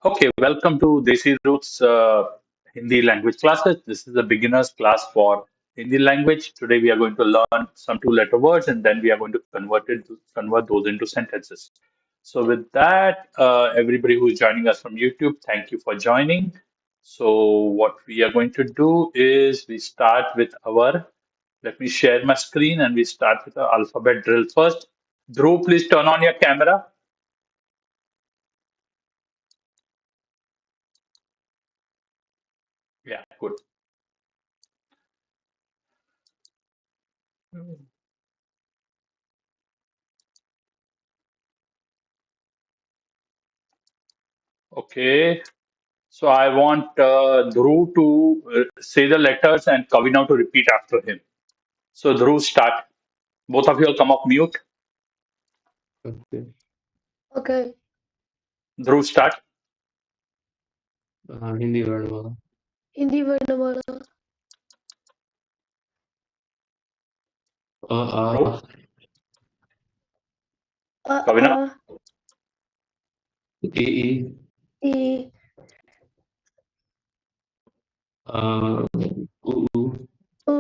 Okay, welcome to Desi Roots Hindi language classes. This is a beginner's class for Hindi language. Today we are going to learn some two-letter words and then we are going to convert those into sentences. So with that, everybody who is joining us from YouTube, thank you for joining. So what we are going to do is we start with let me share my screen and we start with the alphabet drill first. Dhruv, please turn on your camera. Yeah, good. Okay. So I want Dhruv to say the letters and Kavina to repeat after him. So Dhruv, start. Both of you will come off mute. Okay. Okay. Dhruv, start. Hindi वर्णमाला हिंदी वर्णमाला अ आ Dhruv, अ Kavina, आ ई ई ई अ उ ऊ उ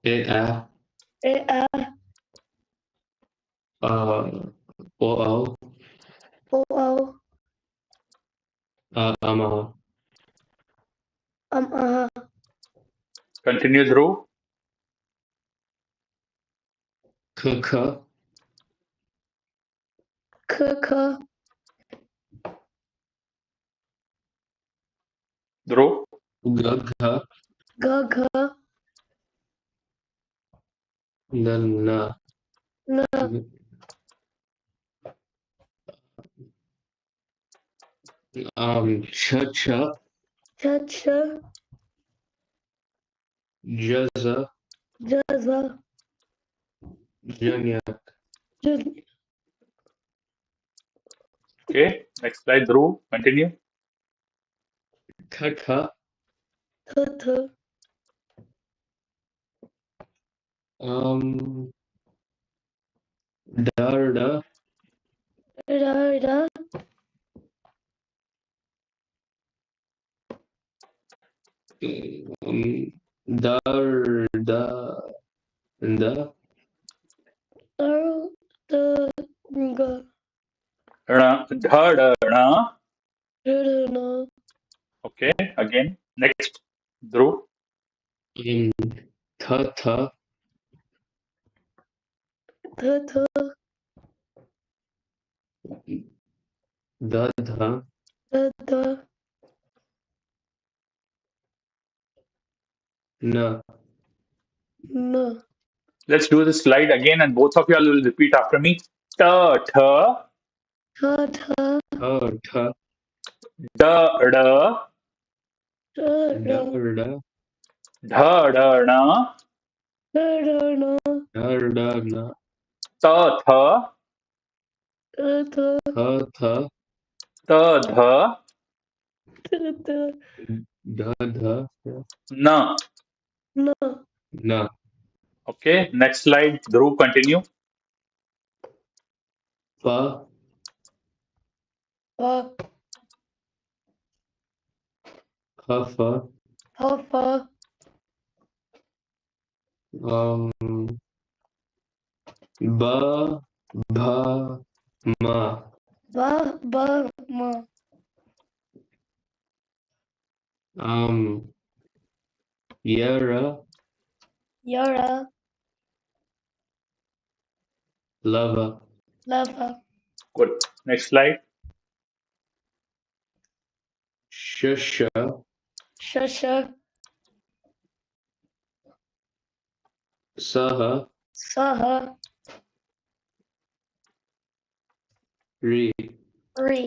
ए आ ए आ अ ओ औ ओ औ अम आ अम आ continue Dhruv. ख ख ख ख Dhruv, ग घ ग घ न न न छ छ छ छ ज ज ज झ जन्य ज okay. Next slide, Dhruv. Continue. ख ख थ थ अम ड ड र र द द द र त ग Dhadana. र र न Okay. Again. Next. Dhruv. थ थ थ थ द ध द ध न न Let's do this slide again and both of you all will repeat after me. Ta, tha, ठ ठ ठ ठ da, da, र ड र ड dhadana, र र न ड ड न ta, tha, थ थ थ थ ta, dha, थ थ ध ध na. न न Okay, next slide. Dhruv, continue. प प फ फ फ फ ब भ म ब ब म यर यर love love Good. Next slide. श शश सह सह रि रि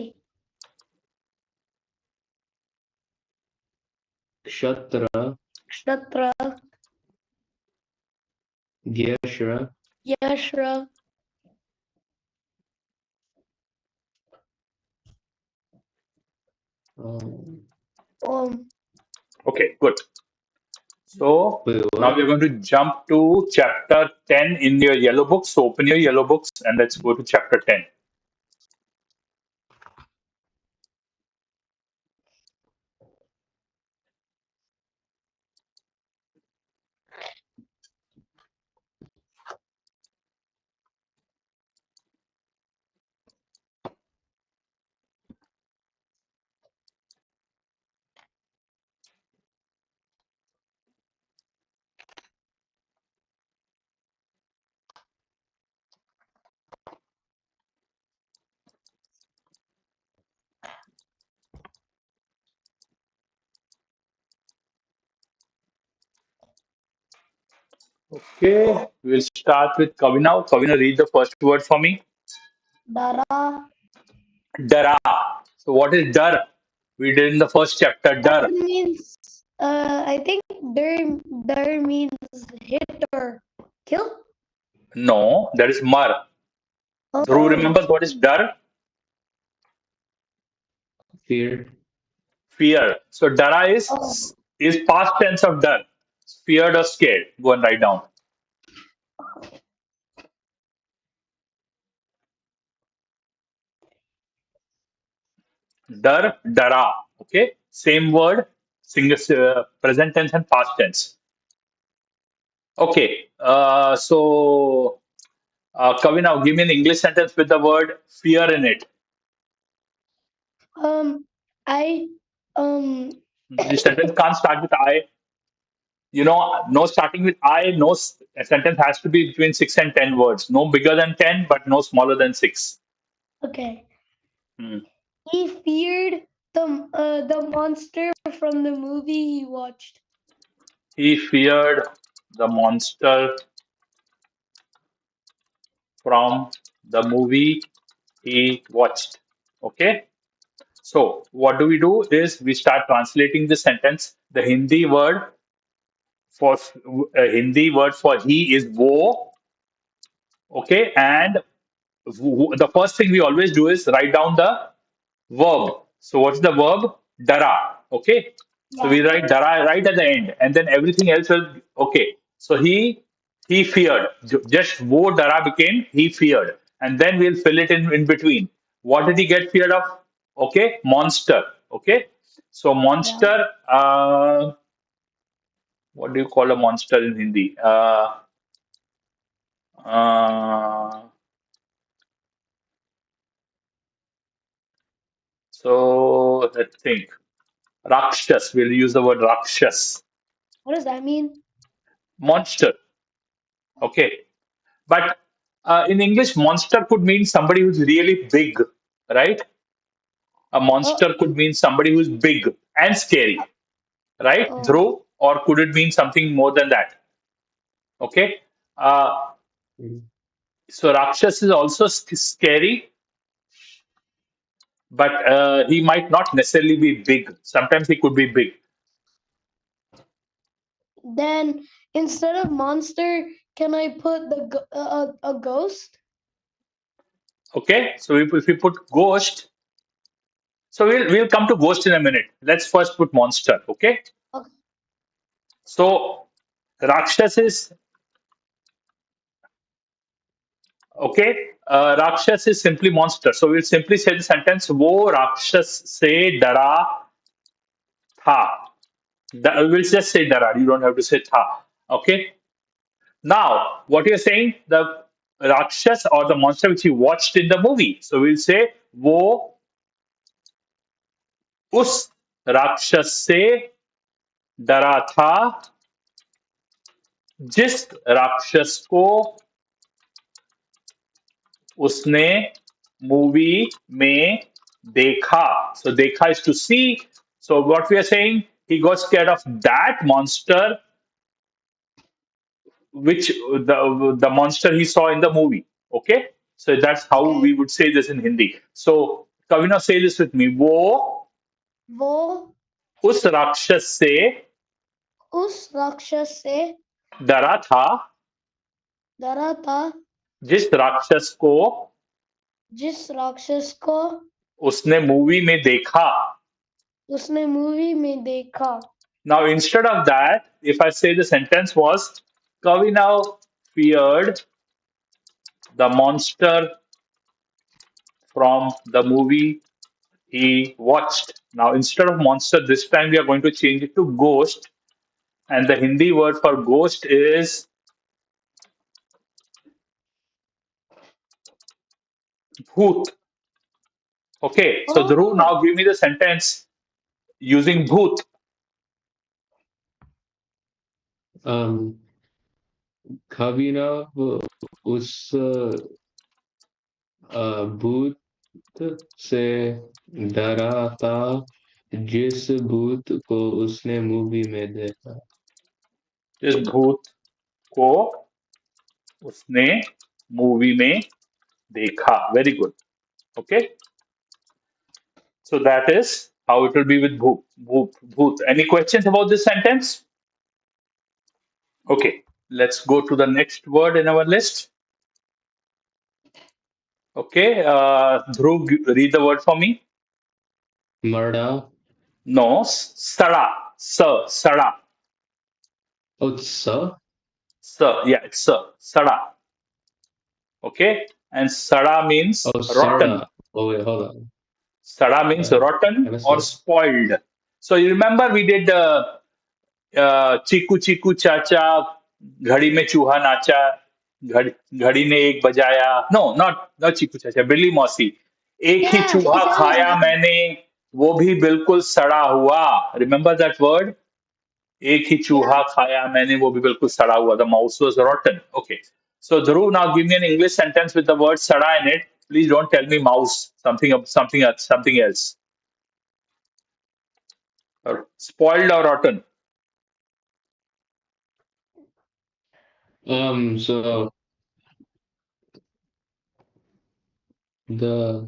क्षत्र क्षत्र ग्यश्र यश्र ओम Okay, good. So wait, now what? we're going to jump to chapter 10 in your yellow books. So open your yellow books and let's go to chapter 10. Okay, we'll start with Kavina. Kavina, read the first word for me. Dara. Dara. So what is dar? We did in the first chapter. Dar Dar. means I think dar means hit or kill. No, that is mar. Dhruv Oh, remembers what is dar? Fear. Fear. So dara oh, is past tense of dar. Feared or scared. Go and write down. Dar, dara. Okay. Same word, single present tense and past tense. Okay. Kavina, give me an English sentence with the word fear in it. I um The sentence can't start with I. No starting with I. No a sentence has to be between 6 and 10 words. No bigger than 10, but no smaller than 6. okay. Hmm. He feared the monster from the movie he watched. He feared the monster from the movie he watched. Okay. So what do we do is we start translating the sentence. The Hindi word for he is wo. Okay, and the first thing we always do is write down the verb. So what's the verb? Dara. Okay. So we Yeah, write dara right at the end, and then everything else will okay. So he feared. Just wo dara became he feared, and then we'll fill it in between. What did he get feared of? Okay, monster. Okay. So yeah. monster. What do you call a monster in Hindi? Uh, so let's think. Rakshas. We'll use the word Rakshas. What does that mean? Monster. Okay. But in English, monster could mean somebody who's really big, right? A Oh, monster could mean somebody who's big and scary, right? oh. Dhruv, or could it mean something more than that? Okay. Uh, Mm. so Rakshas is also scary, but he might not necessarily be big. Sometimes he could be big. Then instead of monster, can I put a ghost? Okay. So if we put ghost, so we'll come to ghost in a minute. Let's first put monster. Okay. Okay. So Rakshas is okay. Rakshas is simply monster. So we'll simply say the sentence वो राक्षस से डरा था. We'll just say डरा. You don't have to say था. Okay. Now, what you're saying, the Rakshas or the monster which you watched in the movie. So we'll say वो उस राक्षस से डरा था जिस राक्षस को उसने मूवी में देखा. So देखा is to see. So what we are saying, he got scared of that monster, which the monster he saw in the movie. Okay, so that's how Okay. we would say this in Hindi. So Kavina, say this with me. वो वो उस राक्षस से उस राक्षस से डरा था डरा था जिस राक्षस को जिस राक्षस को उसने मूवी में देखा. उसने मूवी में देखा. Now, instead of that, if I say the sentence was, Kavi now feared the monster from the movie he watched. Now, instead of monster, this time we are going to change it to ghost. And the Hindi word for ghost is bhoot. Okay, so Dhruv, Oh, now give me the sentence using bhoot. Um, Kavina उस भूत से डरा था जिस भूत को उसने movie में देखा. Is bhoot. को उसने मूवी में देखा. Very good. Okay. So that is how it will be with bhoot. Bhoot. Any questions about this sentence? Okay. Let's go to the next word in our list. Okay. Dhruv, read the word for me. Marda. No. Sada. Sir. Sada. Oh, it's sir. Sir. Yeah, it's sir. Sada. Okay. And sada means Oh, rotten. Sarda. Oh, wait, hold on. Sada means I rotten missed or it. spoiled. So you remember we did चीकू चीकू चाचा घड़ी में चूहा नाचा घड़ी घड़ी ने एक बजाया नो नॉट नॉट चीकू चाचा बिल्ली मौसी एक ही Yeah, she चूहा sang खाया that. मैंने वो भी बिल्कुल सड़ा हुआ रिमेम्बर दैट वर्ड एक ही Yeah. चूहा खाया मैंने वो भी बिल्कुल सड़ा हुआ the mouse was रॉटन okay so Dhruv now give me an English sentence with the word sada in it please don't tell me mouse something else or spoiled or rotten So the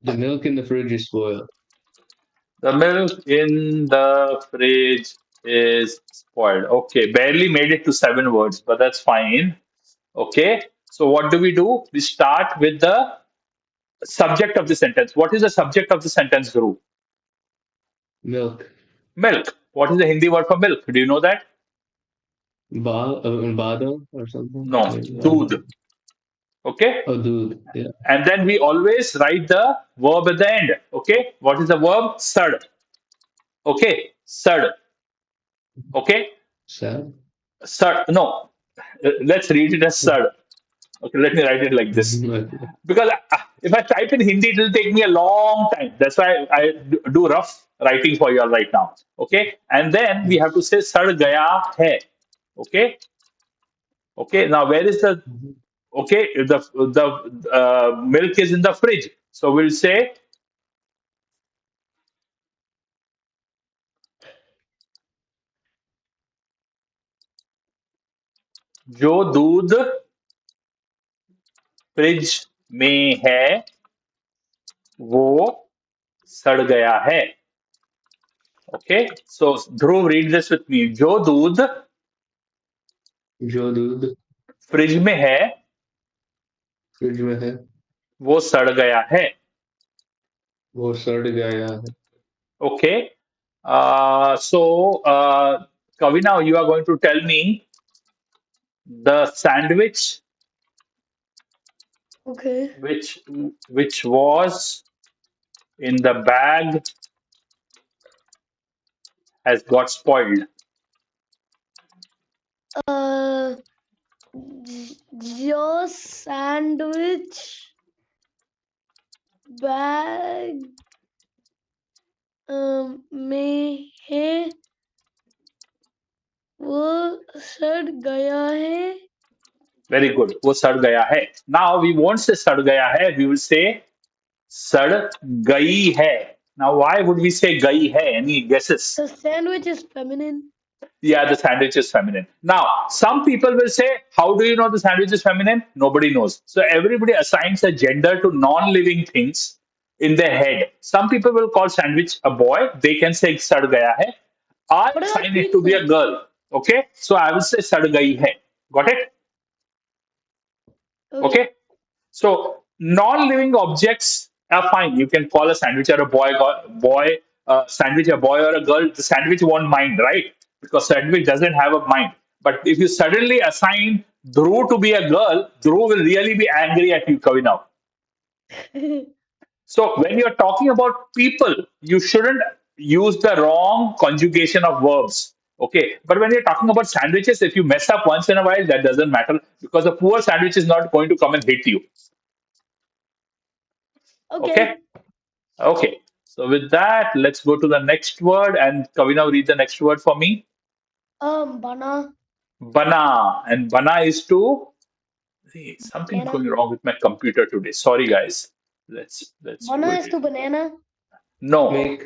the milk in the fridge is spoiled. The milk in the fridge is spoiled. Okay, barely made it to 7 words, but that's fine. Okay, so what do? We start with the subject of the sentence. What is the subject of the sentence, Guru? Milk. Milk. What is the Hindi word for milk? Do you know that? Bada or something. No, Maybe, I don't doodh. know. Okay, Oh, dude. Yeah. and then we always write the verb at the end. Okay, what is the verb? Sad. Okay, sad. Okay, Sad. sad. No, let's read it as sad. Okay, let me write it like this. Okay. Because if I type in Hindi, it will take me a long time. That's why I do rough writing for you all right now. Okay, and then we have to say "sad gaya hai." Okay, okay. Now where is the Mhm. okay? The milk is in the fridge, so we'll say जो दूध fridge में है वो सड़ गया है. Okay, so Dhruv, read this with me. जो दूध जो दूध फ्रिज में है फ्रिज में है वो सड़ गया है. वो सड़ गया है. Okay. Kavina, you are going to tell me the sandwich Okay. which which was in the bag has got spoiled. Uh, your sandwich bag में है वो सड़ गया है. Very good. वो सड़ गया है. Now we won't say सड़ गया है. We will say सड़ गई है. Now why would we say गई है? Any guesses? The sandwich is feminine. Yeah, the sandwich is feminine. Now, some people will say, how do you know the sandwich is feminine? Nobody knows. So everybody assigns a gender to non-living things in their head. Some people will call sandwich a boy. They can say sad gaya hai. I What about assign it to be pizza? a girl. Okay, so I will say sad gayi hai. Got it? Okay. Okay. So non-living objects are fine. You can call a sandwich or a sandwich a boy or a girl. The sandwich won't mind, right? Because sandwich doesn't have a mind. But if you suddenly assign Dhruv to be a girl, Dhruv will really be angry at you, Kavina. So when you're talking about people, you shouldn't use the wrong conjugation of verbs. Okay. But when you're talking about sandwiches, if you mess up once in a while, that doesn't matter because a poor sandwich is not going to come and hit you. Okay. Okay. Okay. So with that, let's go to the next word. And Kavina, read the next word for me. Bana. Bana. And bana is to see something Banana. going wrong with my computer today. Sorry, guys. Let's do Bana it is here. to banana. No. Make.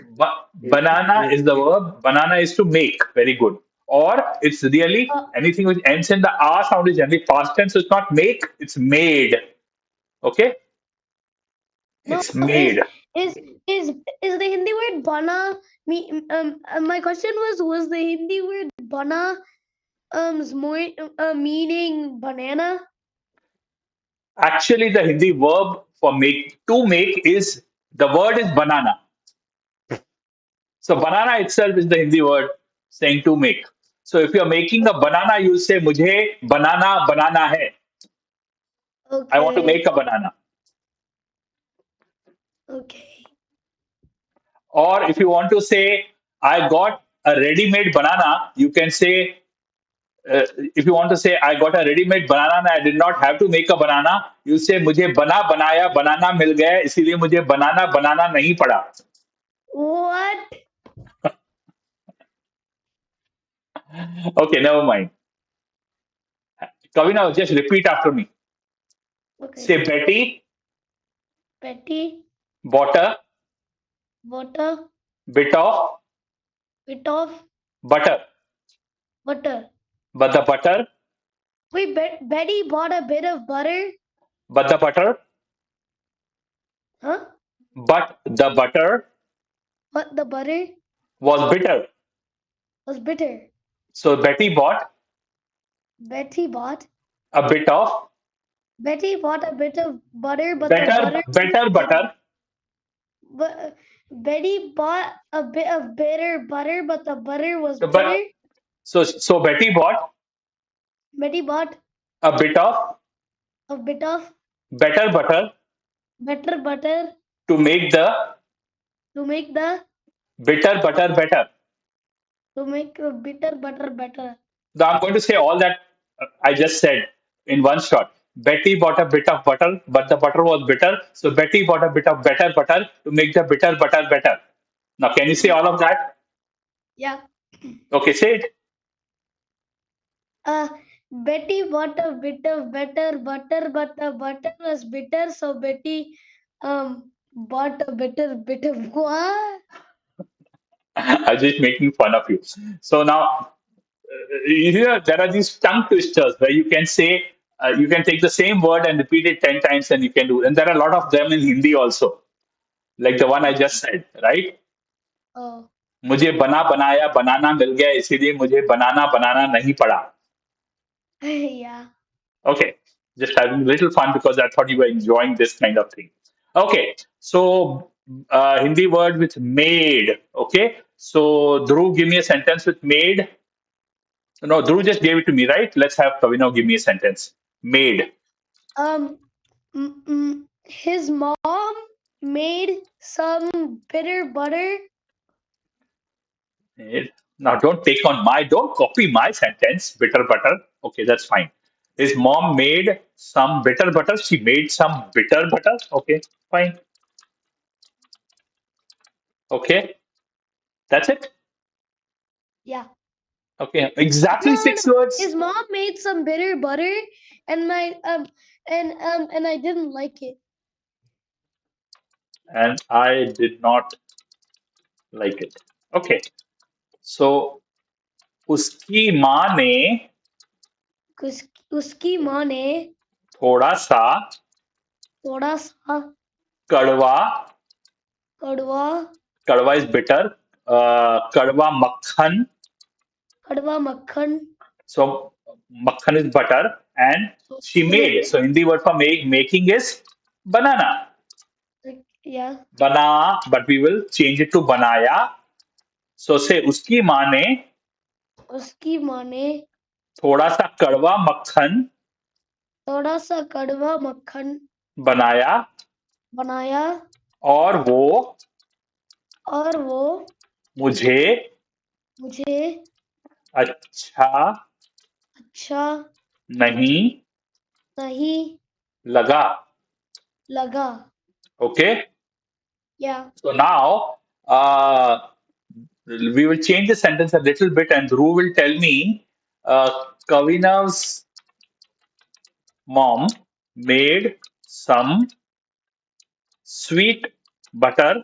Banana is the Make. verb. Banana is to make. Very good. or it's really Uh, anything which ends in the R sound is generally past tense. So it's not make, it's made. Okay, no, it's made. is is is the Hindi word bana? Me, my question was the Hindi word bana more meaning banana? Actually, the Hindi verb for make, to make, is the word is banana. So banana itself is the Hindi word saying to make. So if you're making a banana, you'll say mujhe banana banana hai. I want to make Okay, a banana. okay, Or if you want to say I got a ready-made banana, you can say if you want to say I got a ready-made banana and I did not have to make a banana, you say मुझे बना बनाया बनाना मिल गया इसीलिए मुझे बनाना बनाना नहीं पड़ा. what? Okay, never mind. Kavina, just repeat after me. Okay, Say Betty petty bought a water bit of bit of butter, butter. but the butter, Wait, Betty bought a bit of butter, but the butter, huh? but the butter But the butter was bitter. was bitter. So Betty bought Betty bought a bit of Betty bought a bit of butter, but the butter better better was butter. but Betty bought a bit of bitter butter, but the butter was So, but bitter. so Betty bought Betty bought a bit of a bit of better butter better butter to make the to make the bitter butter better. to make the bitter butter better. Now I'm going to say all that I just said in one shot. Betty bought a bit of butter, but the butter was bitter. So Betty bought a bit of better butter to make the bitter butter better. Now, can you say all of that? Yeah. Okay, say it. Uh, Betty bought a bit of better butter, but the butter was bitter, so Betty bought a bitter bit of what? I'm just making fun of you. So now, here there are these tongue twisters where you can say, you can take the same word and repeat it 10 times and you can do. And there are a lot of them in Hindi also, like the one I just said, right? Oh, मुझे बना बनाया बनाना मिल गया इसीलिए मुझे बनाना बनाना नहीं पड़ा. yeah. Okay, just having a little fun because I thought you were enjoying this kind of thing. Okay, so Hindi word with made. Okay, so Dhruv, give me a sentence with made. No, Dhruv just gave it to me, right? Let's have Kavino give me a sentence. Made. Um, his mom made some bitter butter. Made. Now, don't copy my sentence. Bitter butter. Okay, that's fine. His mom made some bitter butter. She made some bitter butter. Okay, fine. Okay, that's it. Yeah. Okay, No, exactly no, no. six words. His mom made some bitter butter, and and I didn't like it. And I did not like it. Okay, so उसकी माँ ने उसकी माँ ने थोड़ा सा थोड़ा सा कड़वा कड़वा कड़वा is bitter कड़वा मक्खन कड़वा मक्खन so makhan is butter and she made made. so Hindi word for making is banana Yeah. bana but we will change it to banaya so say उसकी माँ ने उसकी माँ ने थोड़ा सा कड़वा मक्खन थोड़ा सा कड़वा मक्खन बनाया बनाया और वो और वो मुझे मुझे अच्छा अच्छा नहीं नहीं लगा. लगा. Okay, Yeah. so now we will change the sentence a little bit and Dhruv will tell me Kavina's mom made some sweet butter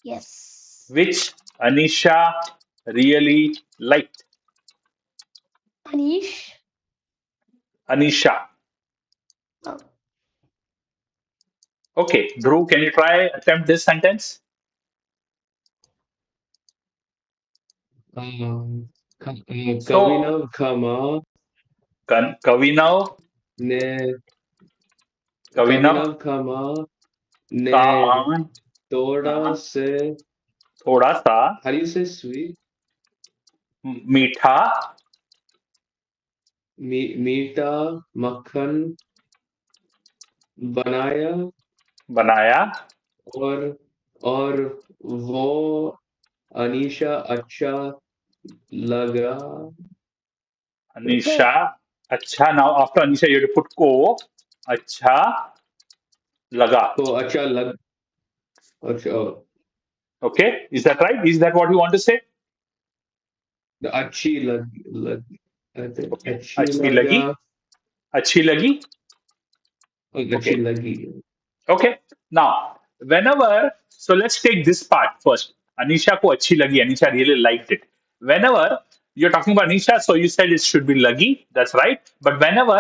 Yes. which Anisha really liked. Anish. Anisha. Oh. Okay, Dhruv, can you try attempt this sentence? Um, So, Kavinav Kama Kavinav, ne Kavinav, Kavinav Kama ne Kaman, Toda se. थोड़ा सा How do you say sweet? मीठा Meeta Makhan बनाया बनाया और और वो अनीशा अच्छा लगा अनिशा अच्छा now after Anisha you put को अच्छा लगा को अच्छा लग अच्छा okay is that right is that what you want to say अच्छी लग I think ओके अच्छी अच्छी लगा लगी अच्छी लगी अच्छी ओके लगी Okay. Now, whenever, so let's take this part first. Anisha ko achhi lagi. Anisha really liked it. Whenever you're talking about Anisha, so you said it should be lagi. That's right. But whenever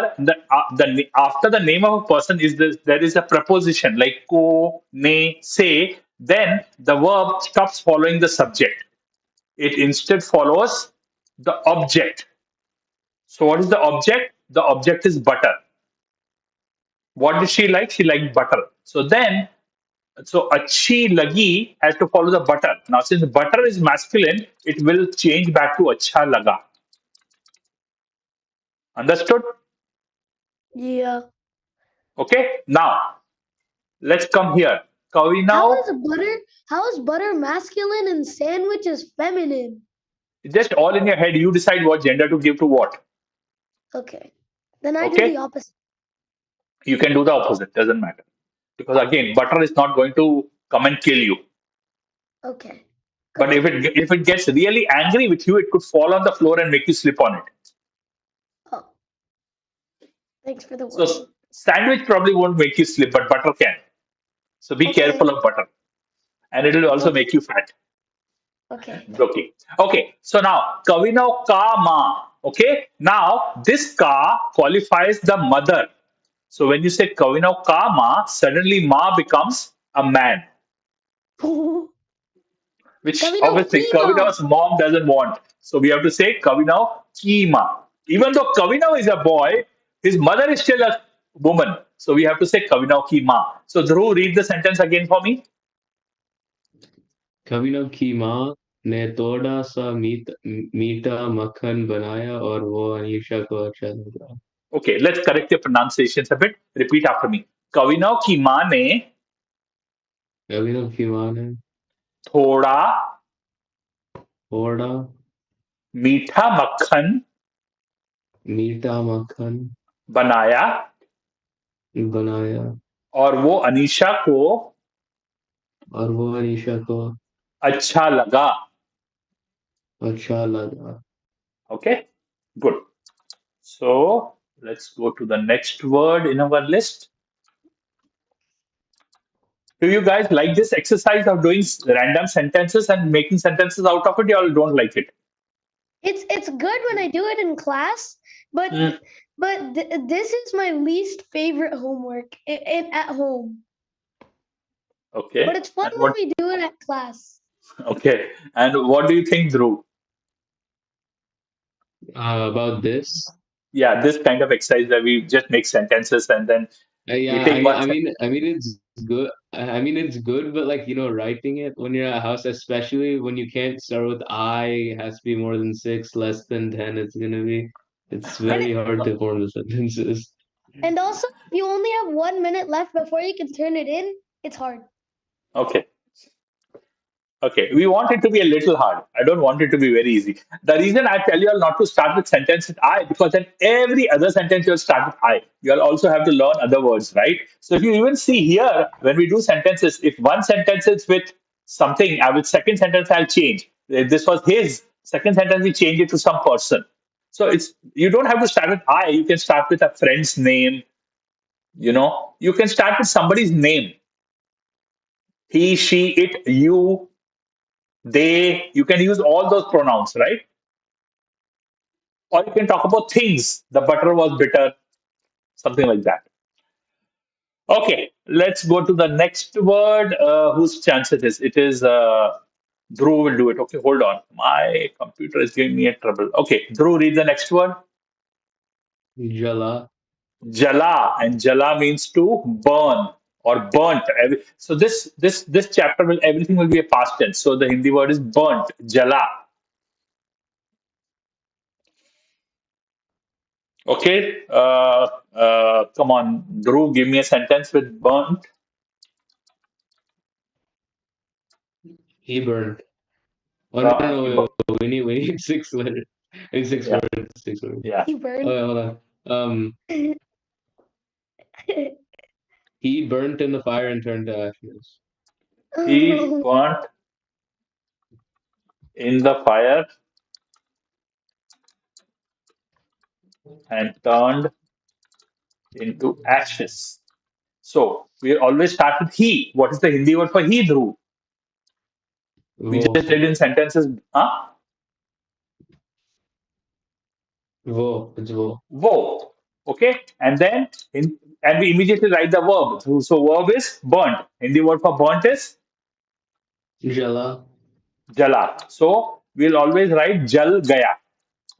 after the name of a person is this, there is a preposition like ko, ne, say, then the verb stops following the subject. It instead follows the object. So what is the object? The object is butter. What did she like? She liked butter. So achhi lagi has to follow the butter. Now, since butter is masculine, it will change back to acha laga. Understood? Yeah. Okay. Now, let's come here. Kavi How now, is butter? How is butter masculine and sandwich is feminine? just all in your head, you decide what gender to give to what. Okay. Then I do the Okay. opposite. You can do the opposite. Doesn't matter. Because again, butter is not going to come and kill you. Okay. Good But to know. if it gets really angry with you, it could fall on the floor and make you slip on it. Oh, thanks for the So warning. sandwich probably won't make you slip, but butter can. So be Okay. careful of butter. And it will also Okay. make you fat. Okay. Okay. Okay. So now Kavino ka ma. Okay. Now this ka qualifies the mother. So when you say Kavino ka ma, suddenly ma becomes a man, which Kavino obviously Kima. Kavino's mom doesn't want. So we have to say Kavino ki ma. Even though Kavino is a boy, his mother is still a woman. So we have to say Kavino ki ma. So Dhruv, read the sentence again for me. कविनव की माँ ने थोड़ा सा मीठा मक्खन बनाया और वो अनीशा को अच्छा लगा Okay, let's correct your pronunciations a bit. Repeat after me. कविनो की माँ ने कविनव की माँ ने थोड़ा थोड़ा मीठा मक्खन मीठा मक्खन बनाया बनाया और वो अनीशा को और वो अनीशा को अच्छा लगा. अच्छा लगा Okay, good. So let's go to the next word in our list. Do you guys like this exercise of doing random sentences and making sentences out of it? You all don't like it. It's good when I do it in class, but Mm, this is my least favorite homework at home. But okay. it's fun And when what? we do it at class. Okay. And what do you think, Dhruv? about this Yeah, this kind of exercise where we just make sentences and then we yeah, take one I mean, it's good. I mean, it's good, but like, you know, writing it when you're at house, especially when you can't start with I, it has to be more than six, less than 10, it's gonna be, it's And very hard to form the sentences. and also, if you only have 1 minute left before you can turn it in, it's hard. Okay. Okay. We want it to be a little hard. I don't want it to be very easy. The reason I tell you all not to start with sentence with I, because then every other sentence you'll start with I. You'll also have to learn other words, right? So if you even see here, when we do sentences, if one sentence is with something, I will second sentence I'll change. If this was his, second sentence we change it to some person. So it's you don't have to start with I. You can start with a friend's name. You can start with somebody's name. He, she, it, you, they. You can use all those pronouns, right? Or you can talk about things. The butter was bitter, something like that. Okay, let's go to the next word. Whose chance it is? It is Dhruv will do it. Okay, hold on. My computer is giving me a trouble. Okay, Dhruv, read the next word. Jala. Jala, and jala means to burn or burnt. So this chapter will everything will be a past tense. So the Hindi word is burnt. Jala. Okay. Come on, Dhruv, give me a sentence with burnt. He burned. Oh, no, no, He no, burnt. we need six letters. I need six Yeah, words. Six words. yeah. He Oh, burned. yeah, hold on. He burnt in the fire and turned to ashes. He Oh, burnt in the fire and turned into ashes. So we always start with he. What is the Hindi word for he, Dhruv? We Wo. just did in sentences. Huh? Wo. It's wo. Wo. Okay, and then and we immediately write the verb. So verb is burnt. Hindi word for burnt is Jala. jala. So we'll always write jal gaya.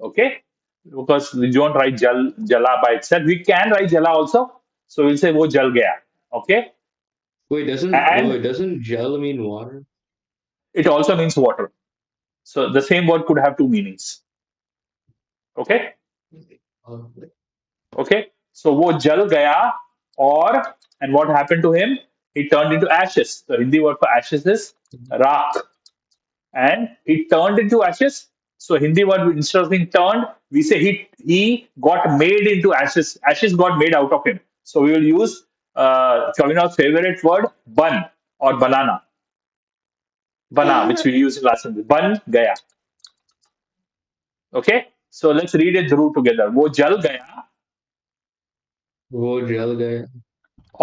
Okay, because we don't write jala by itself. We can write jala also. So we'll say wo jal gaya. Okay, and Doesn't gel mean water? it also means water. So the same word could have two meanings. Okay, Oh, okay. So wo jal gaya, or and what happened to him? He turned into ashes. The Hindi word for ashes is raak, and he turned into ashes. So Hindi word instead of being turned, we say he got made into ashes. Ashes got made out of him. So we will use Kavina's favorite word ban or banana, bana, which we use in last sentence. Ban gaya. Okay. So let's read it through together. वो जल गया वो जल गया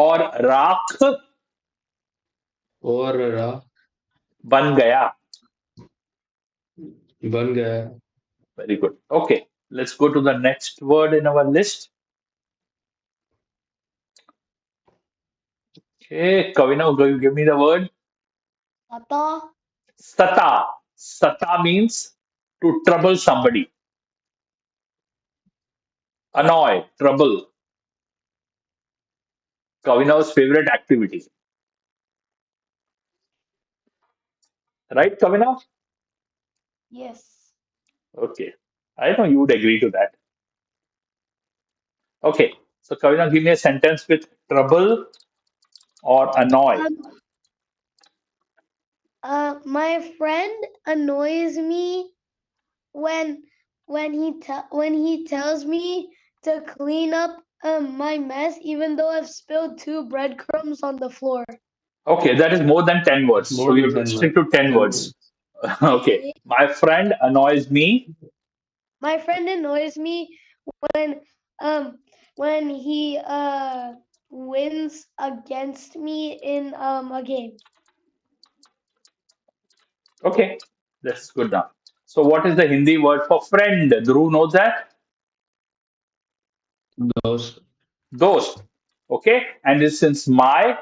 और राख और राख बन गया. बन गया. Very good. Okay. Let's go to the next word in our list. Okay. Kavina, give me the word. Tata. Sata. Sata means to trouble somebody, annoy, trouble. Kavina's favorite activity. Right, Kavina? Yes. Okay. I know you would agree to that. Okay. So, Kavina, give me a sentence with trouble or annoy. Um, my friend annoys me when when he tells me to clean up my mess, even though I've spilled two breadcrumbs on the floor. Okay, that is more than 10 words. That's So, more we than have to 10 stick words. to 10 10 words. words. Okay. Okay. My friend annoys me. My friend annoys me when um when he wins against me in a game. Okay. That's good now. So, what is the Hindi word for friend? Dhruv knows that? Those. Dost. Okay. And this since my,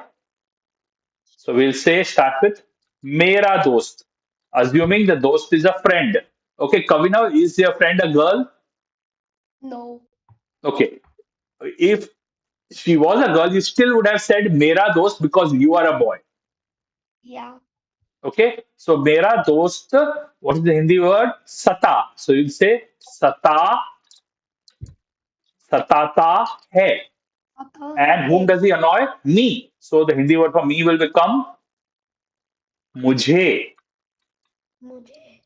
so we'll say start with mera dost, assuming the dost is a friend. Okay, Kavina, is your friend a girl? No. Okay, if she was a girl, you still would have said mera dost because you are a boy. Yeah. Okay, so mera dost, what is the Hindi word? Sata. So you'll say sata, satata hai. Papa. And whom Hey. does he annoy? Me. So the Hindi word for me will become mujhe. Mujhe.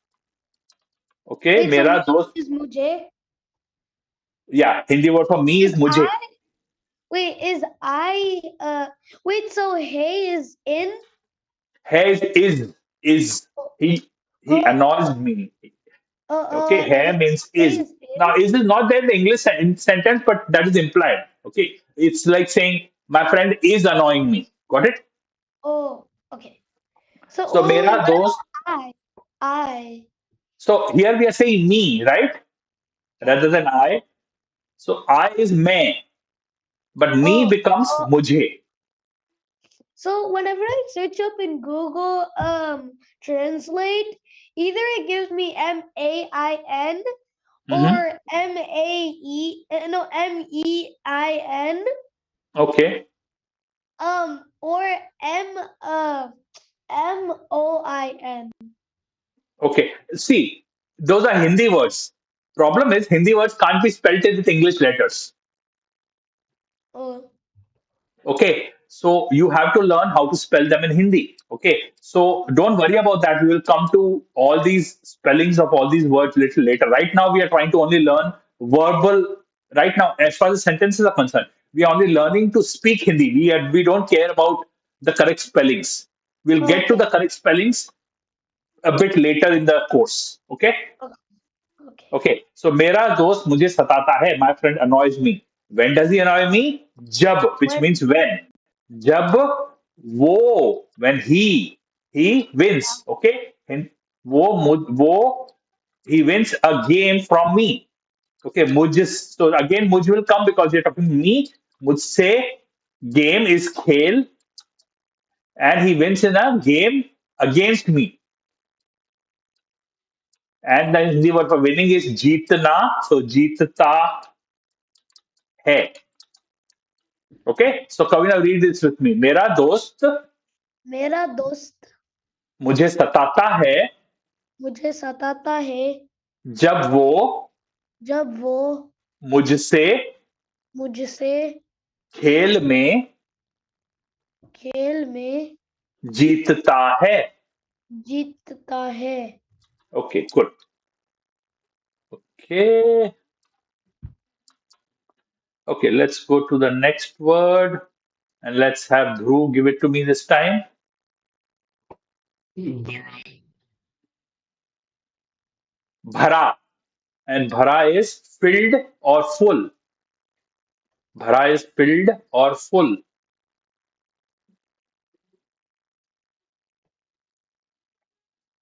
Okay, Wait, so me mera dost. is mujhe? Yeah, Hindi word for me Is is mujhe. I? Wait, is I wait, so hey is in? Hai is Oh, he oh, annoys me. Okay, hai hey, means hey is. is in? Now is not there in the English sentence, but that is implied. Okay, it's like saying my friend is annoying me. Got it? Oh, okay. So, So oh, mera what dost. about I? I. So here we are saying me, right? rather than I. So I is मैं, but me Oh, becomes मुझे. so whenever I search up in Google translate, either it gives me MAIN Mm-hmm. or MEIN Okay. or MOIN. Okay. See, those are Hindi words. Problem is Hindi words can't be spelled with English letters. Oh, Okay, so you have to learn how to spell them in Hindi. Okay, so don't worry about that. We will come to all these spellings of all these words little later. Right now, we are trying to only learn verbal. Right now, as far as sentences are concerned, we are only learning to speak Hindi. We don't care about the correct spellings. We'll get to okay. the correct spellings a bit later in the course. Okay. Okay. Okay. Okay, so मेरा दोस्त मुझे सताता है. My friend annoys me. When does he annoy me? जब, which When means when. जब वो, when he wins. Okay, and वो he wins a game from me. Okay, मुझ, so again मुझ will come because you're talking me. मुझसे game is खेल, and he wins in a game against me. And the Hindi word for winning is जीतना. So जीतता है. Okay, so Kavina, read this with me. मेरा दोस्त मेरा दोस्त मुझे सताता है मुझे सताता है जब वो जब वो मुझसे मुझसे खेल में खेल में जीतता है. जीतता है. Okay, good. Okay, okay, let's go to the next word and let's have Dhruv give it to me this time. Bhara, and Bhara is filled or full. Bhara is filled or full.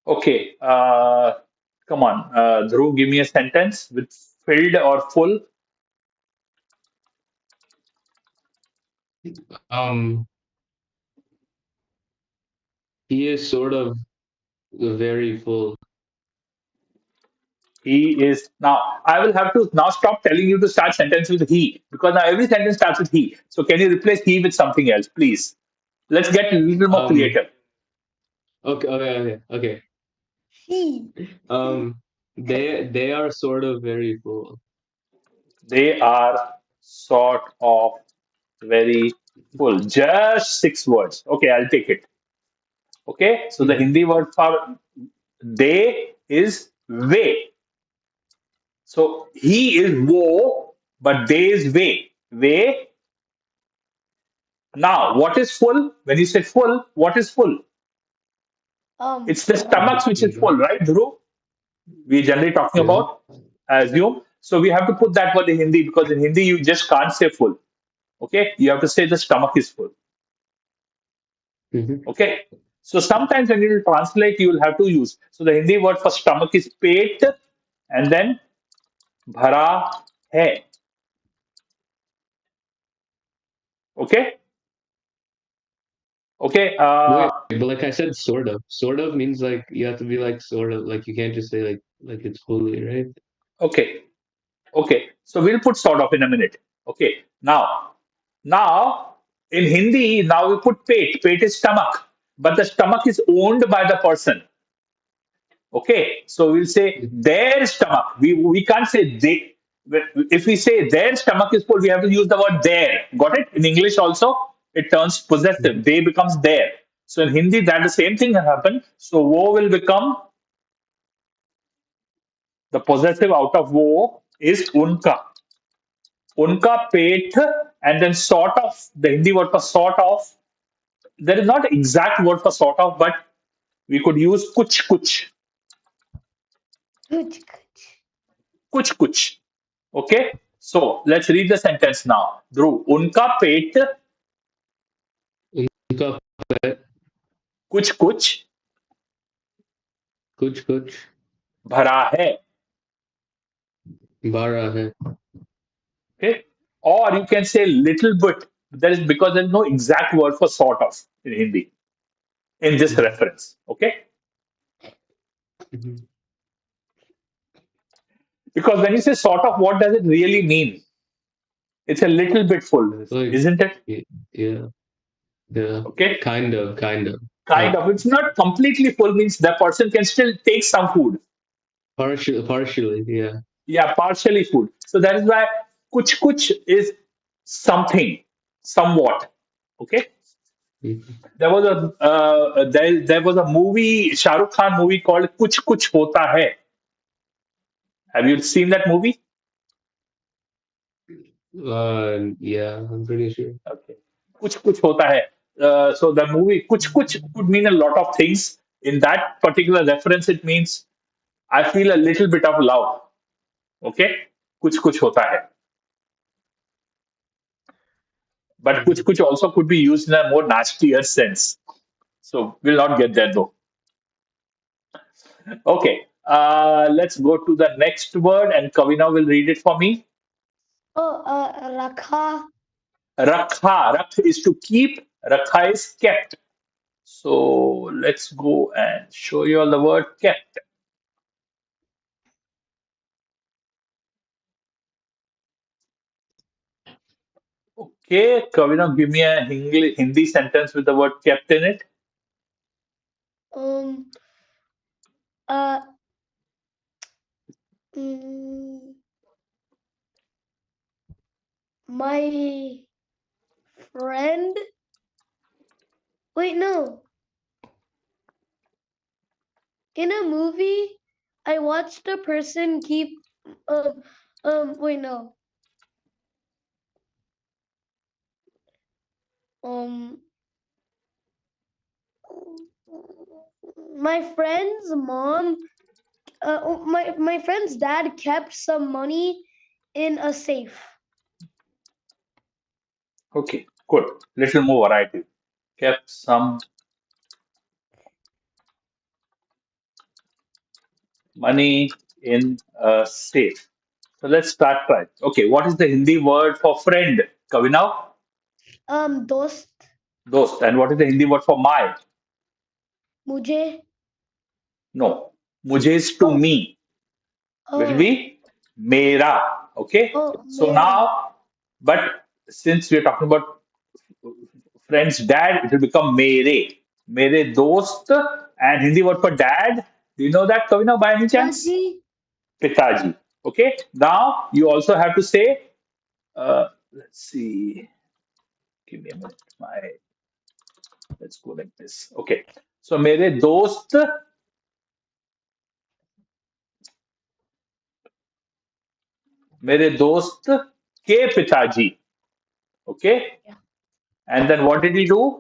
Okay, come on, Dhruv, give me a sentence with filled or full. Um, he is sort of very full. He is now. I will have to now stop telling you to start sentence with he because now every sentence starts with he. So can you replace he with something else, please? Let's get a little more Um, creative. okay. He. They are sort of very full. They are sort of very full. Just 6 words. Okay, I'll take it. Okay, so the Mhm. Hindi word for they is way. So he is wo, but they is way. Way. Now, what is full? When you say full, what is full? It's the stomach which is full, right, Dhruv? We're generally talking Yeah. about, I assume. So we have to put that word in Hindi because in Hindi you just can't say full. Okay, you have to say the stomach is full. Mhm. Okay, so sometimes when you will translate, you will have to use. So the Hindi word for stomach is pet, and then bhara hai. Okay, okay, Wait, but like I said, sort of. Sort of means like you have to be like sort of like you can't just say like it's fully, right? okay, okay. So we'll put sort of in a minute. Okay, now in Hindi, now we put pet. Pet is stomach, but the stomach is owned by the person. Okay, so we'll say their stomach. We can't say they. If we say their stomach is full, we have to use the word their. Got it? In English also, it turns possessive. Mhm. They becomes their. So in Hindi, that the same thing happen. So wo will become the possessive out of wo is unka. Unka pet, and then sort of the Hindi word for sort of. There is not exact word for sort of, but we could use kuch. Kuch kuch. Kuch. Okay, so let's read the sentence now. Dhruv, उनका पेट उनका कुछ कुछ कुछ भरा है. Bara hai. Okay, or you can say little bit. That is because there's no exact word for sort of in Hindi in this Mhm. reference. Okay, Mhm. because when you say sort of, what does it really mean? It's a little bit full, Like, isn't it? yeah, yeah, Okay, kind of, kind like of. It's not completely full. Means the person can still take some food. partially, yeah. Yeah, partially food. So that is why kuch is something, somewhat. Okay. Mhm. There was a movie, Shah Rukh Khan movie called Kuch Kuch Hota Hai. Have you seen that movie? Yeah, I'm pretty sure. Okay. Kuch Kuch Hota Hai. So the movie Kuch Kuch could mean a lot of things. In that particular reference, it means I feel a little bit of love. Okay. Kuch Kuch Hota Hai. But Kuch Mhm. Kuch also could be used in a more nastier sense. So we'll not get there though. Okay. Let's go to the next word and Kavina will read it for me. Oh, rakha. Rakha. Rakh is to keep. Rakha is kept. So let's go and show you all the word kept. Okay, Kavina, give me a Hindi sentence with the word kept in it. Um, uh, mm, my friend. Wait, no. In a movie, I watched a person keep. Um, wait, no. Um, my friend's mom. My friend's dad kept some money in a safe. Okay, good. Little more variety. Kept some money in a safe. So let's start right. Okay, what is the Hindi word for friend? Kavina? Dost. Dost. And what is the Hindi word for my? मुझे. No. Mujhe is to Oh, me. Will oh, be mera. Okay. oh, So मेरा. now, but since we're talking about friend's dad, it will become mere. Mere dost and Hindi word for dad. Do you know that, Kavina, by any chance? पिताजी. Pitaji. Okay. Now you also have to say, let's see. Give me a minute. Let's go like this. Okay. So मेरे दोस्त के पिताजी. Okay. Yeah. And then what did he do?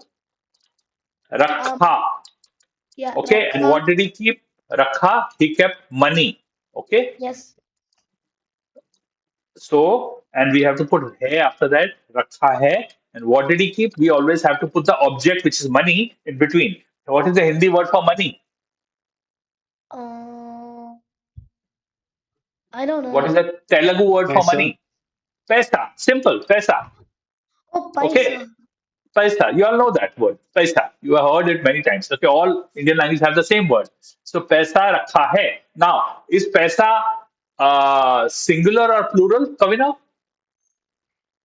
Um, Rakha. yeah, Okay. And rakha. what did he keep? Rakha. He kept money. Okay. Yes. So, and we have to put hai after that. Rakha hai. And what did he keep? We always have to put the object, which is money, in between. So what is the Hindi word for money? Uh, I don't What is know. the Telugu word for Paisa. money? Paisa. Simple. Paisa. Oh, Okay. paisa. Paisa. You all know that word. Paisa. You have heard it many times. Okay. All Indian languages have the same word. So paisa rakha hai. Now, is paisa singular or plural, Kavina?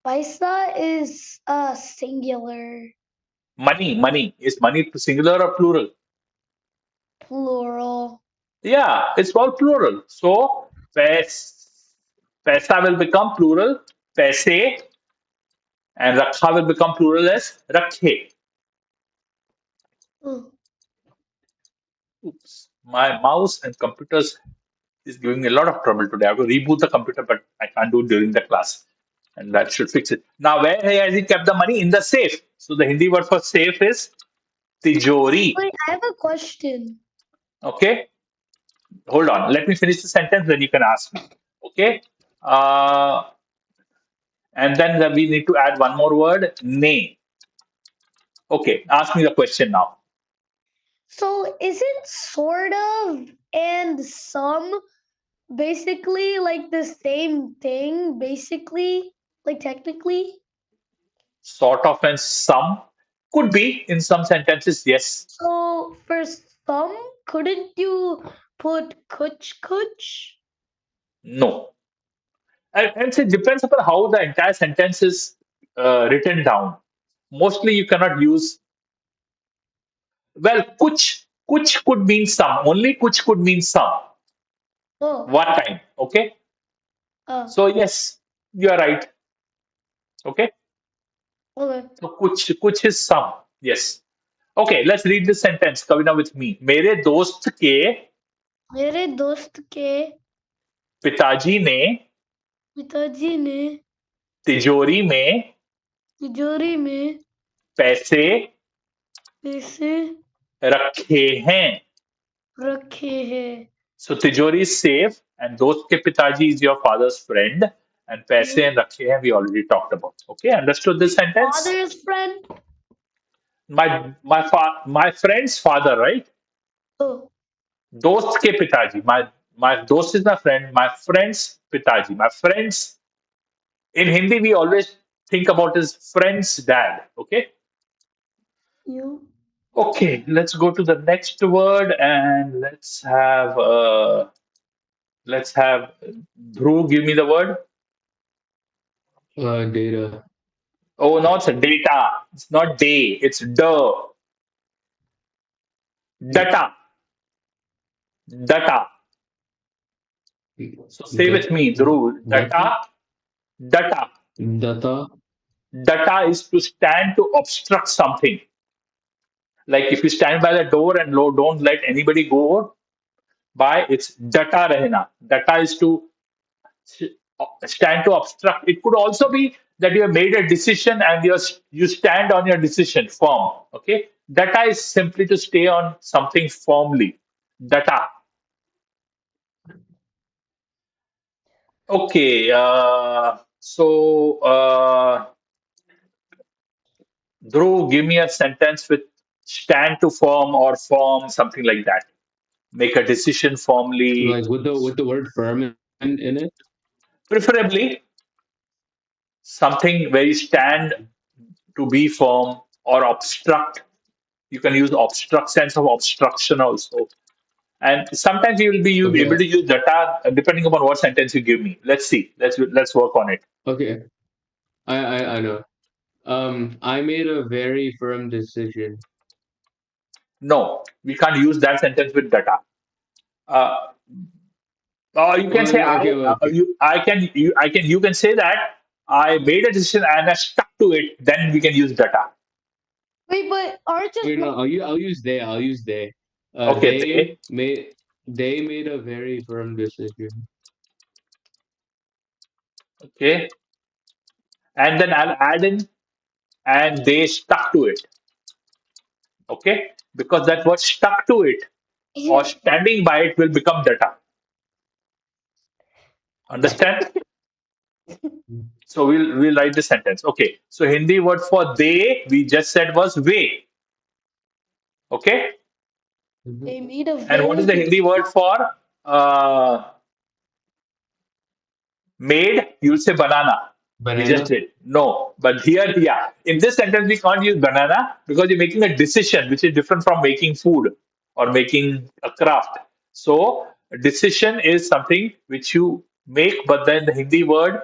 Paisa is singular, Money. Is money singular or plural? plural. Yeah, it's all plural. So, paisa will become plural, paise, and rakha will become plural as rakhe. Oh, Oops. My mouse and computers is giving me a lot of trouble today. I have to reboot the computer, but I can't do it during the class. And that should fix it. Now, where has he kept the money? In the safe. So, the Hindi word for safe is tijori. wait, I have a question. Okay. Hold on. Let me finish the sentence, then you can ask me. Okay. Uh, and then we need to add one more word, ne. Okay. Ask me the question now. So, is it sort of and some? basically like the same thing, basically, like technically. Sort of and some. Could be in some sentences, yes. So for some, couldn't you put kuch? No. And it depends upon how the entire sentence is written down. Mostly you cannot use, well, kuch could mean some. Only kuch could mean some. Oh, One time. Okay. uh, So, yes, you are right. Okay. okay. So, kuch is some. Yes. Okay, let's read this sentence. Kavina with me. मेरे दोस्त के मेरे दोस्त के पिताजी ने पिताजी ने तिजोरी में तिजोरी में पैसे पैसे रखे हैं. रखे हैं. So Tijori is safe, and दोस्त के पिताजी is your father's friend, and पैसे and रखे हैं we already talked about. Okay, understood this sentence? Father's friend. My friend's father, right? Oh, दोस्त के पिताजी. My dost is my friend. My friend's पिताजी. My friend's, in Hindi we always think about his friend's dad. Okay. you. Okay, let's go to the next word and let's have Dhruv give me the word. Data. Oh, no, it's a data. It's not day. It's data, data. So say Dat, with me, Dhruv. what? Data. Data. Data is to stand to obstruct something. Like if you stand by the door and don't let anybody go by, it's data rehna. Data is to stand to obstruct. It could also be that you have made a decision and you stand on your decision firm. Okay, data is simply to stay on something firmly. Data. Okay. Dhruv, give me a sentence with stand to firm or firm, something like that. Make a decision firmly, Like with the word firm in it. preferably something where you stand to be firm or obstruct. You can use obstruct, sense of obstruction also. And sometimes you will be able Okay. to use data depending upon what sentence you give me. Let's see. Let's work on it. Okay. I know. I made a very firm decision. No, we can't use that sentence with data. Uh, you can Well, say okay, well, okay. you can say that I made a decision and I stuck to it. Then we can use data. Wait, but aren't just Wait, no, I'll use they. I'll use they. Okay, They made a very firm decision. okay, and then I'll add in and they stuck to it. Okay, because that word stuck to it or standing by it will become data. Understand? So we'll write the sentence. Okay. So Hindi word for they we just said was way. Okay. they Mhm. made a And what very is the big Hindi word for uh, made? You'll say banana. We just Banana. did. No, but here, yeah. In this sentence, we can't use banana because you're making a decision, which is different from making food or making a craft. So, a decision is something which you make, but then the Hindi word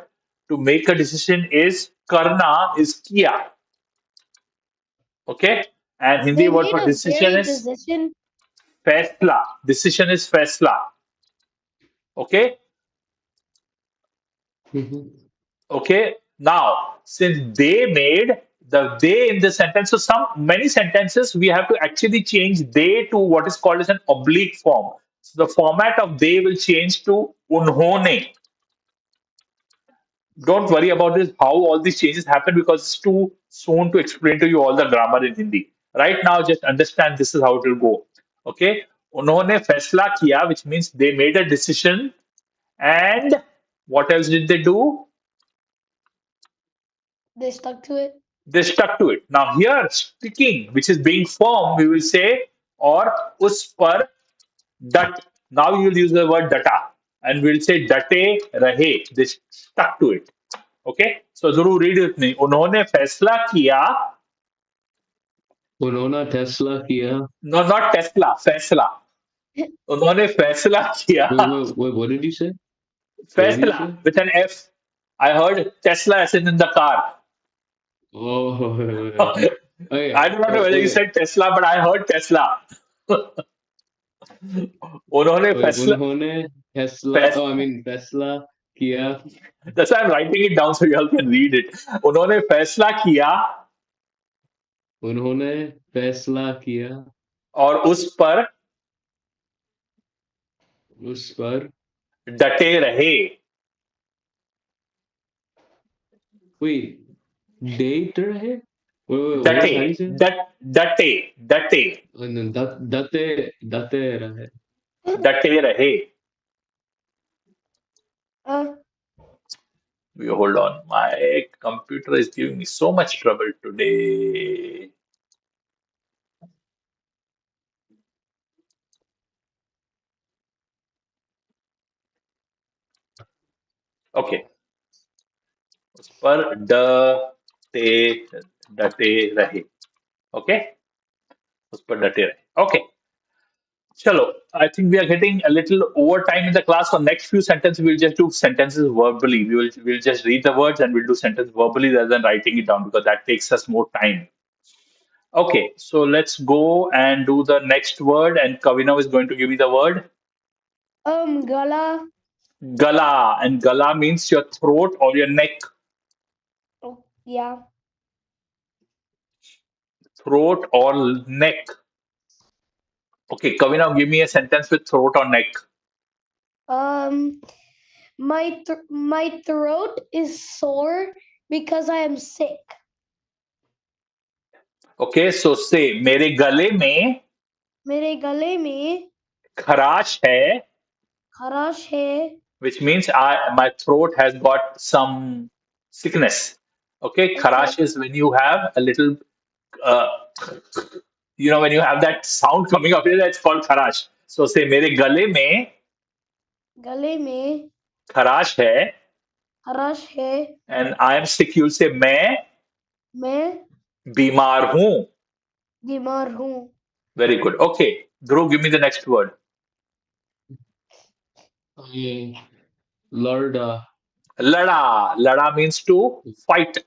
to make a decision is karna, is kiya. Okay? And Hindi they word made for a decision very is decision. faisla. Decision is faisla. Okay? Mhm. Okay. Now, since they made the they in the sentence, so some many sentences we have to actually change they to what is called as an oblique form. So the format of they will change to unhone. Don't worry about this, how all these changes happen because it's too soon to explain to you all the grammar in Hindi. Right now, just understand this is how it will go. Okay. उन्होंने फैसला किया, which means they made a decision, and what else did they do? They stuck to it. They stuck to it. Now here, sticking, which is being firm, we will say, or us par dat. Now you will use the word data. and we'll say date rahe. They stuck to it. Okay, so Dhruv, read it with me. उन्होंने फैसला किया. उन्होंने Tesla किया. No, not Tesla. फैसला. उन्होंने फैसला किया. What did you say? What did you फैसला say? with an F. I heard Tesla as in the car. Oh, I okay. don't know whether you Wait, said Tesla, but I heard Tesla. उन्होंने wait. फैसला उन्होंने Tesla. Face Oh, I mean Tesla किया. That's why I'm writing it down so you all can read it. उन्होंने फैसला किया उन्होंने फैसला किया और उस पर उस पर. डटे रहे. Wait, date रहे? What डटे is, how do you say it? डटे डटे And then date रहे. डटे रहे. Uh, You hold on. My computer is giving me so much trouble today. Okay. उस पर डटे डटे रहे. Okay. उस पर डटे रहे. Okay. Chalo, I think we are getting a little overtime in the class. For next few sentences, we'll just do sentences verbally. We'll just read the words and we'll do sentence verbally rather than writing it down because that takes us more time. Okay, so let's go and do the next word. And Kavina is going to give me the word gala. gala. And gala means your throat or your neck. Oh, yeah. Throat or neck. Okay, Kavina, give me a sentence with throat or neck. Um, my throat is sore because I am sick. Okay, so say मेरे गले में मेरे गले में खराश है, खराश है. which means my throat has got some sickness. Okay, Okay. kharash is when you have a little, uh, when you have that sound coming up here, that's called kharash. So say, मेरे गले में गले में खराश है, खराश है. and I am sick. You'll say, मैं मैं बीमार हूँ. बीमार हूँ. Very good. Okay, Dhruv, give me the next word. Lorda. Lada. Lada means to fight.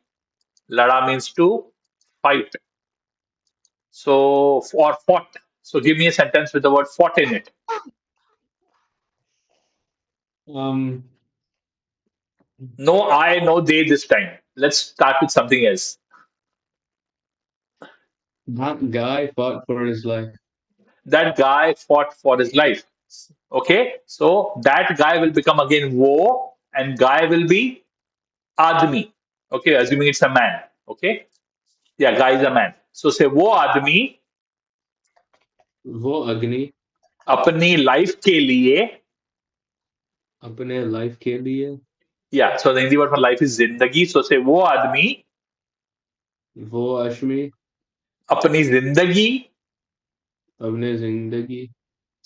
Lada means to fight. So, or fought. So, give me a sentence with the word fought in it. Um, No I, no they this time. Let's start with something else. that guy fought for his life. That guy fought for his life. Okay, so that guy will become again wo, and guy will be admi. Okay, assuming it's a man. Okay, yeah, guy is a man. So say wo admi वो अग्नि अपनी life के लिए. अपने life के लिए. Yeah, so the Hindi word for life is zindagi. So say wo admi वो अश्मी अपनी जिंदगी अपने जिंदगी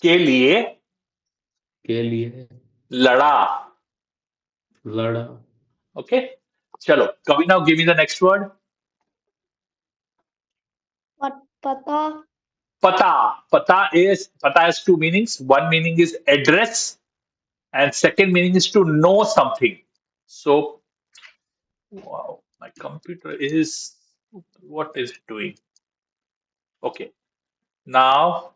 के लिए के लिए लड़ा. लड़ा. Okay, chalo. Kavi, now give me the next word. पता. Pata has two meanings. One meaning is address, and second meaning is to know something. So, wow, my computer is what is it doing? Okay, now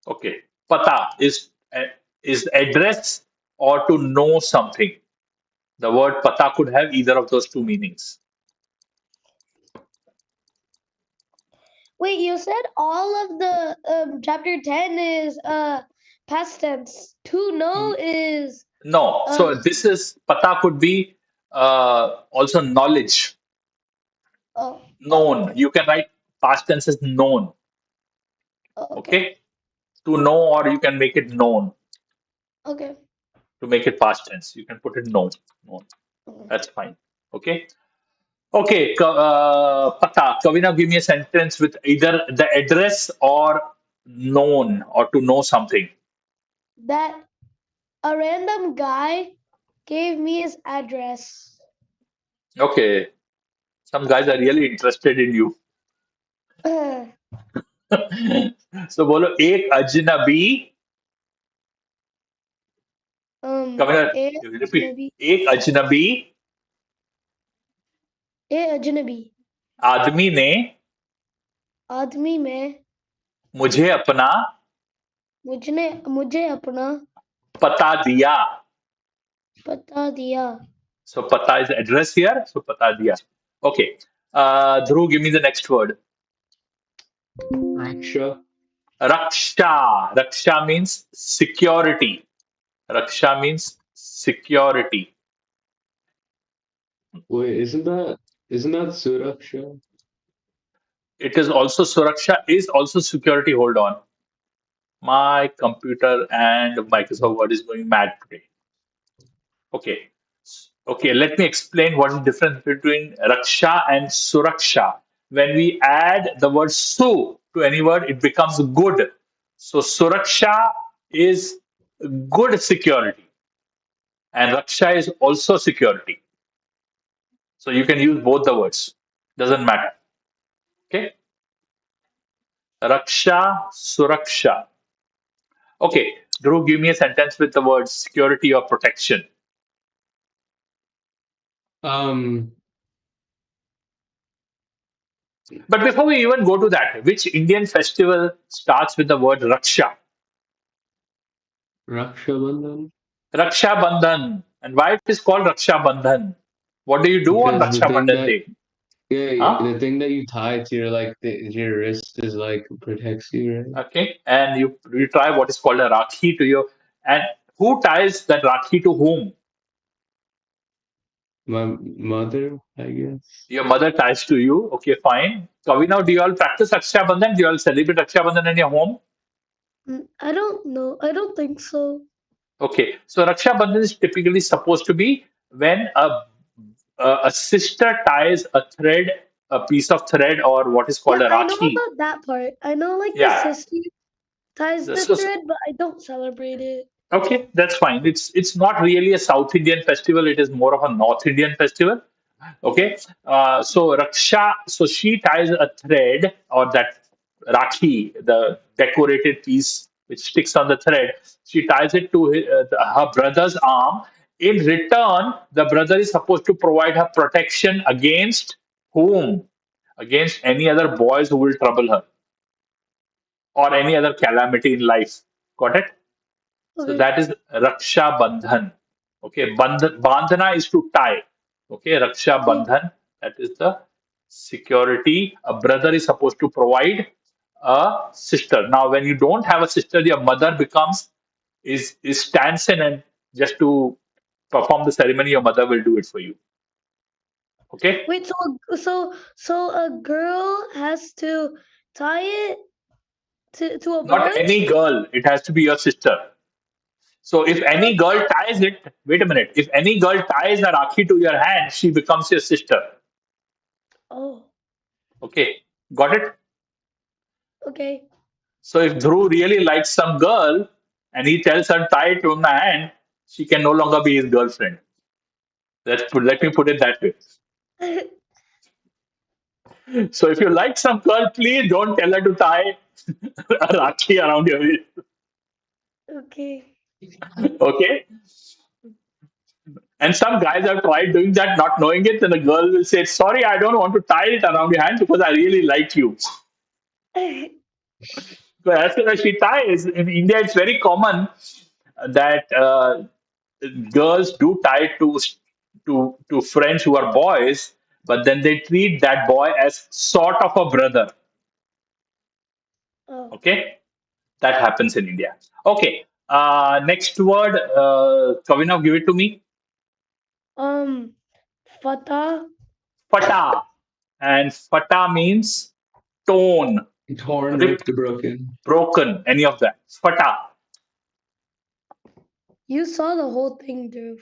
okay, pata is address or to know something. The word pata could have either of those two meanings. Wait, you said all of the chapter 10 is past tense. To know is No, so this is pata could be also knowledge, oh, known. okay. You can write past tense as known. Oh, okay. Okay, to know, or you can make it known. Okay. to make it past tense. You can put it known. Known. That's fine. Okay. Okay. Pata. Kavina, give me a sentence with either the address or known or to know something. That a random guy gave me his address. Okay. Some guys are really interested in you. So बोलो एक अजनबी कविता ए repeat अजनबी एक अजनबी ए अजनबी आदमी ने आदमी में मुझे अपना मुझे अपना पता दिया. पता दिया. So pata is address here. So pata diya. Okay. Dhruv, give me the next word. Raksha. Raksha. Raksha means security. Raksha means security. Wait, isn't that Suraksha? It is also Suraksha is also security. Hold on. My computer and Microsoft Word is going mad today. Okay. Okay, let me explain what is the difference between Raksha and Suraksha. When we add the word Su to any word, it becomes good. So Suraksha is good security, and Raksha is also security. So you can use both the words. Doesn't matter. Okay. Raksha, Suraksha. Okay. Dhruv, give me a sentence with the word security or protection. Um, But before we even go to that, which Indian festival starts with the word Raksha? Raksha Bandhan. Raksha Bandhan. And why it is called Raksha Bandhan? What do you do on Because the Raksha thing Bandhan that day? yeah, Huh? the thing that you tie to your your wrist is like protects you, right? Okay. And you try what is called a Rakhi to your. And who ties that Rakhi to whom? My mother, I guess. Your mother ties to you. Okay, fine. Kavina, do you all practice Raksha Bandhan? Do you all celebrate Raksha Bandhan in your home? I don't know. I don't think so. Okay, so Raksha Bandhan is typically supposed to be when a sister ties a thread, a piece of thread, or what is called Yeah, a I know Rakhi. about that part. I know like the Yeah. sister ties the So, thread, but I don't celebrate it. okay, that's fine. It's not really a South Indian festival. It is more of a North Indian festival. Okay, so Raksha, so she ties a thread or that Rakhi, the decorated piece which sticks on the thread. She ties it to her brother's arm. In return, the brother is supposed to provide her protection against whom? Against any other boys who will trouble her or any other calamity in life. Got it? So Okay. that is Raksha Bandhan. Okay, Bandhana is to tie. Okay, Raksha Okay. Bandhan, that is the security a brother is supposed to provide a sister. Now, when you don't have a sister, your mother becomes is stands in and just to perform the ceremony, your mother will do it for you. Okay, Wait, so a girl has to tie it to a not boy? any girl, it has to be your sister. So if Uh, any girl ties it, wait a minute. If any girl ties a Rakhi to your hand, she becomes your sister. oh, Okay, got it? okay. So if Dhruv really likes some girl and he tells her tie it to my hand, she can no longer be his girlfriend. Let me put it that way. So if you like some girl, please don't tell her to tie a Rakhi around your waist. Okay. Okay? And some guys have tried doing that, not knowing it, and the girl will say, sorry, I don't want to tie it around your hand because I really like you. So as soon as she ties, in India, it's very common that girls do tie to friends who are boys, but then they treat that boy as sort of a brother. Oh, Okay, that happens in India. Okay, next word, Kavina, give it to me. um, Fatah. Fata, and fata means tone, Torn, ripped, ripped, broken. broken, any of that. Fata. You saw the whole thing, Dhruv.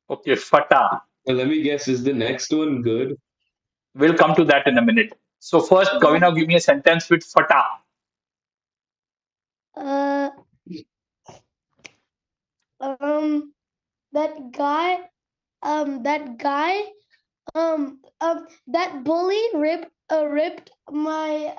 Okay, fata. Well, let me guess, is the next one good? We'll come to that in a minute. So first, Yeah. Kavina, give me a sentence with fata. Uh, um, that guy, that guy, that bully ripped my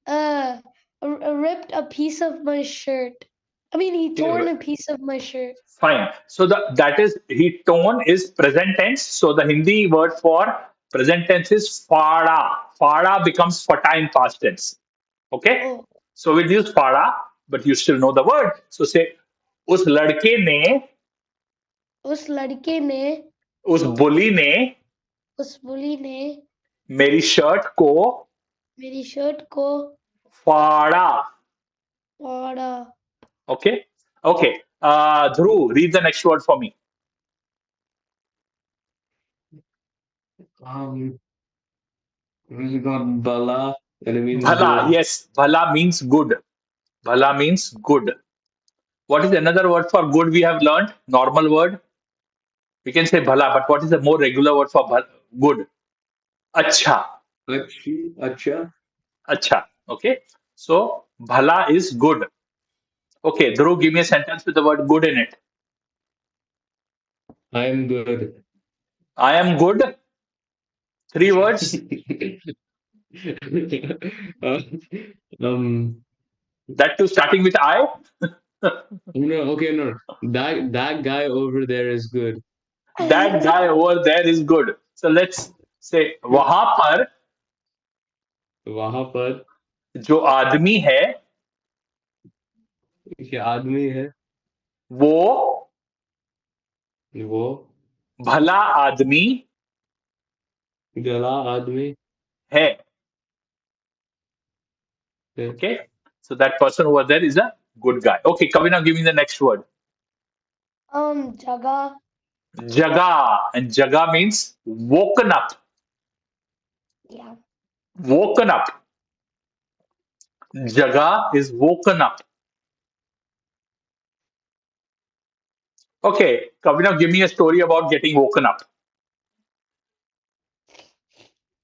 uh, ripped a piece of my shirt. I mean, he Yeah, torn but a piece of my shirt. Fine. So that is he tone is present tense. So the Hindi word for present tense is fada. Fada becomes fata in past tense. Okay. Oh, So we'll use fada, but you still know the word. So say उस लड़के ने उस लड़के ने उस बुली ने उस bully ने मेरी शर्ट को मेरी शर्ट को फाड़ा. फाड़ा. Okay. Okay. Dhruv, read the next word for me. um, we got bala, and it means Bhala. good. Yes. Bhala means good. Bhala means good. What is another word for good we have learned? Normal word. We can say bhala, but what is the more regular word for good? Acha. Acha. Acha. Okay. So bhala is good. Okay. Dhruv, give me a sentence with the word good in it. I am good. I am good. Three words. Uh, um, That too starting with I. no, okay, no. That guy over there is good. That guy over there is good. So let's say वहां पर वहां पर जो आदमी है ये आदमी है, वो वो भला आदमी गला आदमी है. है. Okay. So that person over there is a good guy. Okay, Kavina, give me the next word. जगह. Jaga. And jaga means woken up. Yeah. Woken up. Jaga is woken up. Okay, Kavina, give me a story about getting woken up.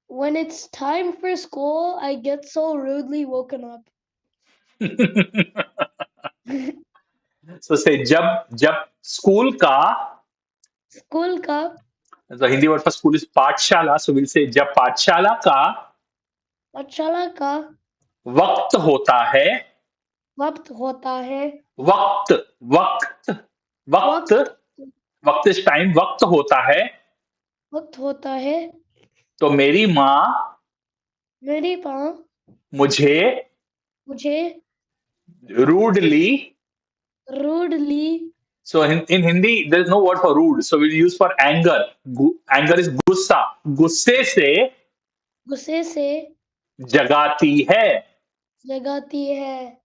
When it's time for school, I get so rudely woken up. So say जब जब school का, school का the Hindi word for school is पाठशाला, so we'll say जब पाठशाला का पाठशाला का वक्त होता है. वक्त होता है. वक्त वक्त वक्त वक्त वक्त इस टाइम वक्त होता है. वक्त होता है. तो मेरी माँ मेरी माँ मुझे मुझे rudely. rudely So in Hindi, there is no word for rude. So we'll use for anger. Anger is गुस्सा. गुस्से से गुस्से से जगाती है. जगाती है.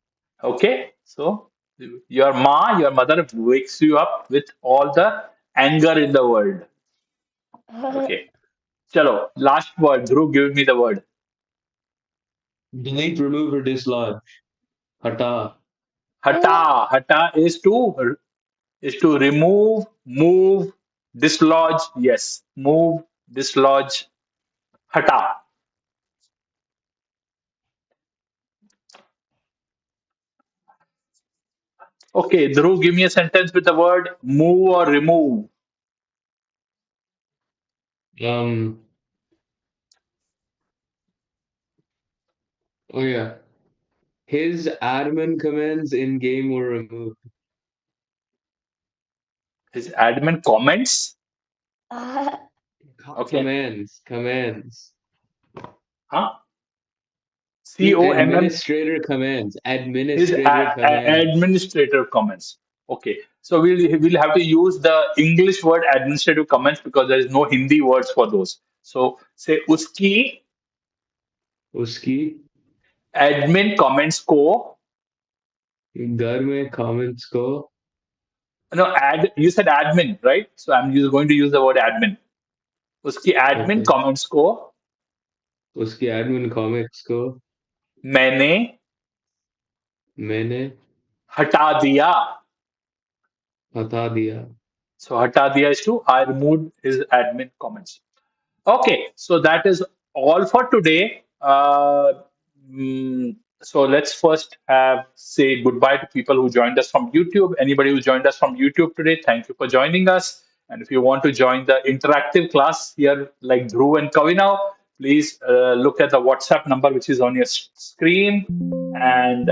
Okay. So your ma, your mother wakes you up with all the anger in the world. Okay. Chalo. Last word. Dhruv, give me the word. Delete, remove, or dislodge. Hata. Hata. Hata is to remove, move, dislodge. Yes. Move, dislodge. Hata. Okay, Dhruv, give me a sentence with the word move or remove. Um. Oh yeah. His admin commands in game were removed. His admin comments. Okay. Commands. Huh? His COMM. His administrator commands. administrator comments. Okay. So we'll have to use the English word administrative comments because there is no Hindi words for those. So say uski उसकी admin comments को. घर में comments को. No, you said admin, right? So I'm just going to use the word admin. उसकी admin Okay. comments को उसकी admin comics को मैंने मैंने हटा दिया. हटा दिया. So hata diya is to I removed his admin comments. Okay, so that is all for today. So let's first have say goodbye to people who joined us from YouTube. Anybody who joined us from YouTube today, thank you for joining us. And if you want to join the interactive class here, like Dhruv and Kavinav, please look at the WhatsApp number which is on your screen, and